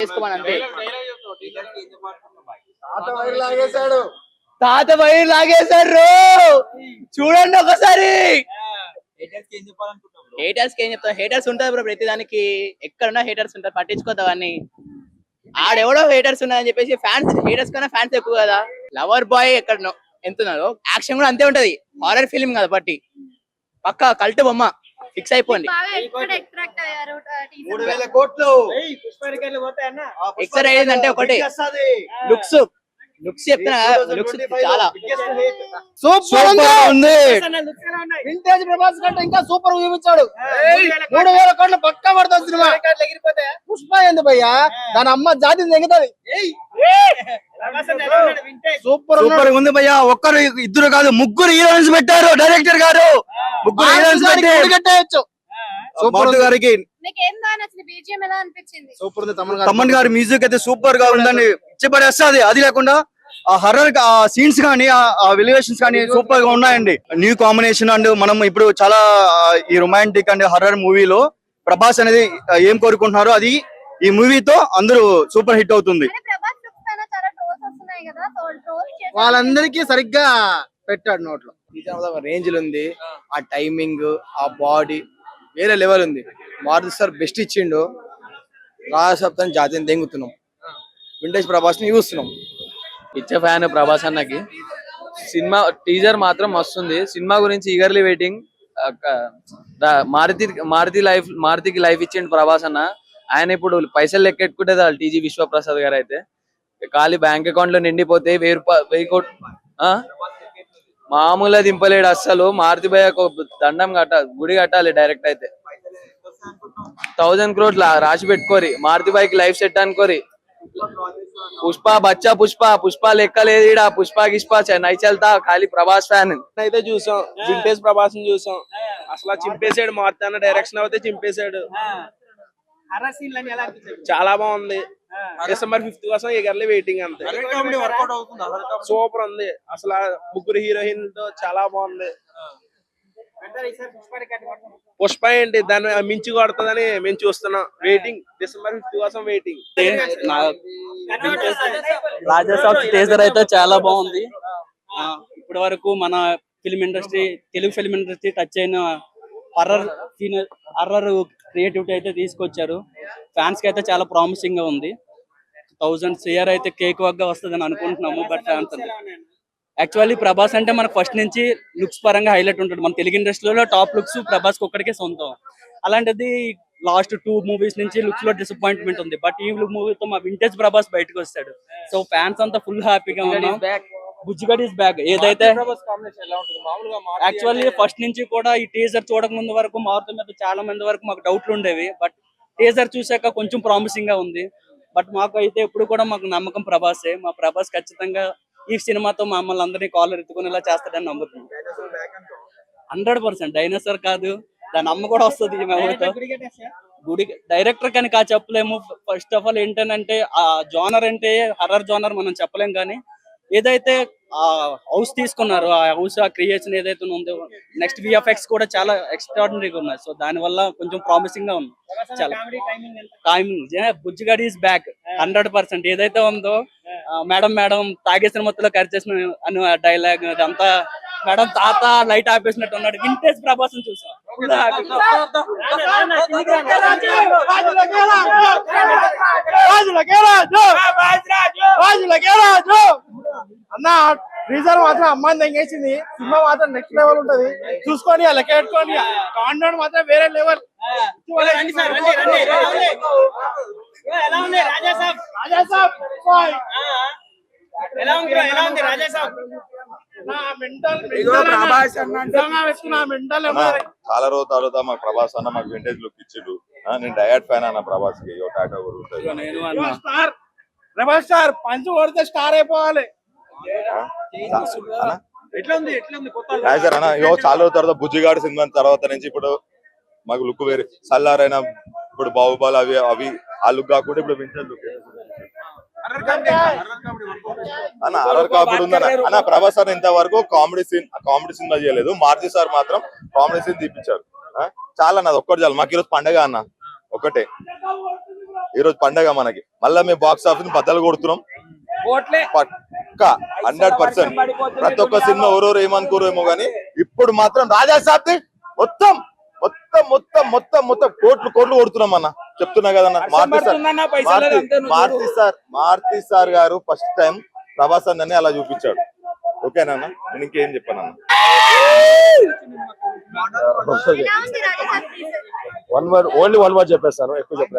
చేసుకోమని అంతే. తాత వైర్ లాగేశారు చూడండి ఒకసారి. హేటర్స్ కి ఏం చెప్తాం, హేటర్స్ ఉంటారు బ్రో ప్రతి దానికి, ఎక్కడున్నా హేటర్స్ ఉంటారు, పట్టించుకోతావన్నీ. ఆడెవడో హేటర్స్ ఉన్నారని చెప్పేసి ఫ్యాన్స్, హేటర్స్ కన్నా ఫ్యాన్స్ ఎక్కువ కదా. లవర్ బాయ్ ఎక్కడ ఎంతున్నారో యాక్షన్ కూడా అంతే ఉంటది. హారర్ ఫిల్మ్ కదా బట్టి పక్కా కల్ట్ బొమ్మ ఫిక్స్ అయిపోయింది. ఎక్సర్ అయ్యిందంటే ఒకటి లుక్స్, లుక్స్ చెప్తున్నా, లుక్స్ చాలా సూపర్ ఉంది. వింటేజ్ ప్రభాస్ కంటే ఇంకా సూపర్ చూపించాడు. 3,000 కోట్లు పక్కా పడుతుంది సినిమా. పుష్ప ఏంది భయ్యా, దాని అమ్మ జాతి తెగుతుంది. సూపర్ సూపర్ ఉంది భయ్యా. ఒక్కరు ఇద్దరు కాదు, ముగ్గురు హీరోయిన్స్ పెట్టారు డైరెక్టర్ గారు. ముగ్గురు హీరోయిన్స్ పెట్టేయచ్చు. సూపర్ గారికి తమన్ గారి మ్యూజిక్ అయితే సూపర్ గా ఉందని ఇచ్చిపడేస్తుంది. అది లేకుండా ఆ హర్రర్ సీన్స్ కానీ ఆ ఎలివేషన్స్ కానీ సూపర్ గా ఉన్నాయండి. న్యూ కాంబినేషన్ అండ్ మనం ఇప్పుడు చాలా ఈ రొమాంటిక్ అండ్ హర్రర్ మూవీలో ప్రభాస్ అనేది ఏం కోరుకుంటున్నారో అది ఈ మూవీతో అందరూ సూపర్ హిట్ అవుతుంది. వాళ్ళందరికీ సరిగ్గా పెట్టాడు నోట్లో. రేంజ్ ఉంది, ఆ టైమింగ్, ఆ బాడీ వేరే లెవెల్ ఉంది. మారుతి సార్ బెస్ట్ ఇచ్చిండు. రాజసప్తాన్ని జాతీయం దెంగుతున్నాం, వింటేజ్ ప్రభాస్ ని చూస్తున్నాం. ఇచ్చే ఫ్యాన్ ప్రభాస్ అన్నకి. సినిమా టీజర్ మాత్రం వస్తుంది. సినిమా గురించి ఈగర్లీ వెయిటింగ్. మారుతికి లైఫ్ ఇచ్చిండు ప్రభాస్ అన్న. ఆయన ఇప్పుడు పైసలు లెక్కెట్టుకుంటే టీజీ విశ్వప్రసాద్ గారు అయితే ఖాళీ బ్యాంక్ అకౌంట్ లో నిండిపోతే 1000 కోట్లు మామూలుగా దింపలేడు అస్సలు. మారుతి భయ దండం గుడి కట్టాలి డైరెక్ట్ అయితే. 1000 crores రాసి పెట్టుకోరి, మారుతి బాయ్కి లైఫ్ సెట్ అనుకోరి. పుష్ప బచ్చా పుష్ప లెక్కలేదు. పుష్ప గిష్ప నై చల్తా, ఖాళీ ప్రభాస్ ఫ్యాన్ అయితే చూసాం. వింటేజ్ ప్రభాస్ ని చూసాం. అసలు చింపేశాడు, మారుతాన డైరెక్షన్ అయితే చింపేశాడు. చాలా బాగుంది. December 5th కోసం ఈగర్లీ వెయిటింగ్ అంతే. సూపర్ ఉంది అసలు. ముగ్గురు హీరోయిన్ తో చాలా బాగుంది. పుష్ప ఏంటి దాన్ని మించి కొడుతుందని మేము చూస్తున్నాం. వెయిటింగ్ December 5th కోసం వెయిటింగ్. రాజాసాబ్ టీజర్ అయితే చాలా బాగుంది. ఇప్పటి వరకు మన film industry, Telugu film industry touch అయిన హర్రర్ క్రియేటివిటీ అయితే తీసుకొచ్చారు. ఫ్యాన్స్ కి అయితే చాలా ప్రామిసింగ్ గా ఉంది. 1000 CR అయితే కేక్ వర్క్ గా వస్తుందని అనుకుంటున్నాము. బట్ యాక్చువల్లీ ప్రభాస్ అంటే మనకు ఫస్ట్ నుంచి లుక్స్ పరంగా హైలైట్ ఉంటాడు. మన తెలుగు ఇండస్ట్రీలో టాప్ లుక్స్ ప్రభాస్ ఒక్కడికే సొంతం. అలాంటిది లాస్ట్ 2 movies నుంచి లుక్స్ లో డిసప్పాయింట్మెంట్ ఉంది. బట్ ఈ మూవీతో మా వింటేజ్ ప్రభాస్ బయటకు వస్తాడు. సో ఫ్యాన్స్ అంతా ఫుల్ హ్యాపీగా ఉన్నాం. బుజ్జిగడ్ ఇస్ బ్యాక్. ఏదైతే యాక్చువల్లీ ఫస్ట్ నుంచి కూడా ఈ టీజర్ చూడక ముందు వరకు మారుతి మీద చాలా మంది వరకు మాకు డౌట్లు ఉండేవి. బట్ టీజర్ చూసాక కొంచెం ప్రామిసింగ్ గా ఉంది. బట్ మాకు అయితే ఎప్పుడు కూడా మాకు నమ్మకం ప్రభాసే. మా ప్రభాస్ ఖచ్చితంగా ఈ సినిమాతో మమ్మల్ని అందరినీ కాలర్ ఎత్తుకునేలా చేస్తాడని నమ్ముతున్నాం. 100% డైనోసార్ కాదు, దాని అమ్మ కూడా వస్తుంది. గుడి డైరెక్టర్ కానీ చెప్పలేము. ఫస్ట్ ఆఫ్ ఆల్ ఏంటంటే ఆ జోనర్ అంటే హర్రర్ జోనర్ మనం చెప్పలేం. కానీ ఏదైతే ఆ హౌస్ తీసుకున్నారో, ఆ హౌస్ ఆ క్రియేషన్ ఏదైతే ఉందో, నెక్స్ట్ VFX కూడా చాలా ఎక్స్ట్రాడినరీగా ఉన్నాయి. సో దాని వల్ల కొంచెం ప్రామిసింగ్ గా ఉంది. చాలా టైమింగ్ బుజ్జిగాడి ఈస్ బ్యాక్ 100%. ఏదైతే ఉందో మేడం తాగేసిన మొత్తంలో కరిచేసిన అని డైలాగ్ అదంతా, మేడం తాత లైట్ ఆపేసినట్టు ఉన్నాడు. వింటేజ్ ప్రభాస్ చూసాం. అన్న రీజన్ మాత్రం అమ్మాయిని తెంగేసింది. సినిమా మాత్రం నెక్స్ట్ లెవెల్ ఉంటది. చూసుకోండి, లెక్క పెట్టుకోండి. కాండౌన్ మాత్రం వేరే లెవెల్. చాలా రోజు తర్వాత మాకు ప్రభాస్ అన్న మాకు వింటేజ్ లుక్ ఇచ్చిండు. నేను డయాడ్ ఫ్యాన్ అన్న ప్రభాస్ కి. రెబల్ స్టార్ పంచు కొడితే స్టార్ అయిపోవాలి. చాలా రోజుల తర్వాత బుజ్జిగాడు సినిమా తర్వాత నుంచి ఇప్పుడు మాకు లుక్ వేరే. సల్లారైనా ఇప్పుడు బాహుబలి అవి ఆ లుక్ కాకుండా ఇప్పుడు వింటేజ్ లుక్ అన్న. హర్రర్ కామెడీ ఉందన్న. అన్న ప్రభాస్ అన్న ఇంతవరకు కామెడీ సినిమా చేయలేదు. మారుతి సార్ మాత్రం కామెడీ సీన్ తీపించారు. చాలా అన్నది ఒక్కటి చాలు మాకు. ఈరోజు పండగ అన్న ఒకటే. ఈ రోజు పండగ మనకి. మళ్ళీ మేము బాక్స్ ఆఫీస్ బద్దలు కొడుతున్నాం పక్కా 100%. ప్రతి ఒక్క సినిమా ఎవరెవరు ఏమనుకోరేమో కానీ ఇప్పుడు మాత్రం రాజా సాబ్ది మొత్తం మొత్తం మొత్తం మొత్తం మొత్తం కోట్లు కొడుతున్నాం అన్న. చెప్తున్నా కదన్న. మారుతి సార్ గారు ఫస్ట్ టైం ప్రభాస్ అన్నని అలా చూపించాడు. ఓకేనా అన్న? నేను ఇంకేం చెప్పాను అన్న. ఓన్లీ వన్ వర్డ్ చెప్పేస్తాను, ఎక్కువ చెప్పలేదు.